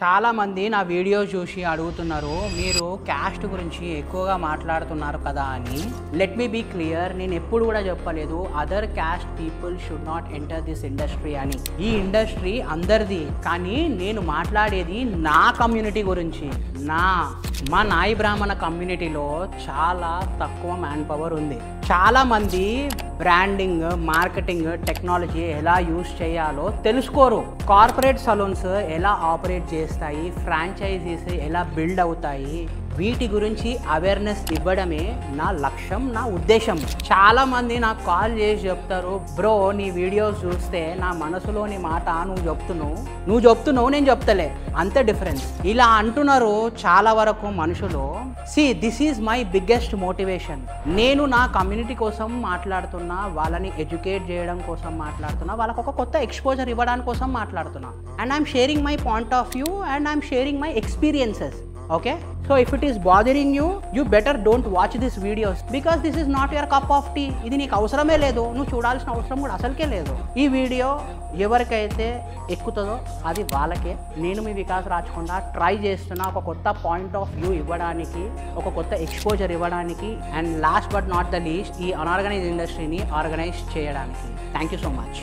చాలా మంది నా వీడియో చూసి అడుగుతున్నారు, మీరు క్యాస్ట్ గురించి ఎక్కువగా మాట్లాడుతున్నారు కదా అని. లెట్ మీ బీ క్లియర్, నేను ఎప్పుడు కూడా చెప్పలేదు other caste people should not enter this industry అని. ఈ ఇండస్ట్రీ అందరిది, కానీ నేను మాట్లాడేది నా కమ్యూనిటీ గురించి. మా నాయి బ్రాహ్మణ కమ్యూనిటీలో చాలా తక్కువ మ్యాన్ పవర్ ఉంది. చాలామంది బ్రాండింగ్, మార్కెటింగ్, టెక్నాలజీ ఎలా యూజ్ చేయాలో తెలుసుకోరు. కార్పొరేట్ సలూన్స్ ఎలా ఆపరేట్ చేస్తాయి, ఫ్రాంచైజీస్ ఎలా బిల్డ్ అవుతాయి, వీటి గురించి అవేర్నెస్ ఇవ్వడమే నా లక్ష్యం, నా ఉద్దేశం. చాలామంది నాకు కాల్ చేసి చెప్తారు, బ్రో నీ వీడియోస్ చూస్తే నా మనసులోని మాట నువ్వు చెప్తున్నావు నేను చెప్తలే, అంతే డిఫరెన్స్. ఇలా అంటున్నారు చాలా వరకు మనుషులు. This is my biggest motivation. నేను నా కమ్యూనిటీ కోసం మాట్లాడుతున్నా, వాళ్ళని ఎడ్యుకేట్ చేయడం కోసం మాట్లాడుతున్నా, వాళ్ళకు ఒక కొత్త ఎక్స్పోజర్ ఇవ్వడానికి కోసం మాట్లాడుతున్నా. And I'm sharing my point of view and I'm sharing my experiences. Okay, so if it is bothering you, you better don't watch these videos because this is not your cup of tea. ఇది నీకు అవసరమే లేదు, నువ్వు చూడాల్సిన అవసరం కూడా అసలుకే లేదు. ఈ వీడియో ఎవరికైతే ఎక్కుతుందో అది వాళ్ళకే. నేను మీ వికాస్ రాచకొండ ట్రై చేస్తున్నా ఒక కొత్త పాయింట్ ఆఫ్ వ్యూ ఇవ్వడానికి, ఒక కొత్త ఎక్స్పోజర్ ఇవ్వడానికి, and last but not the least ఈ అన్ఆర్గనైజ్డ్ ఇండస్ట్రీని ఆర్గనైజ్ చేయడానికి. Thank you so much.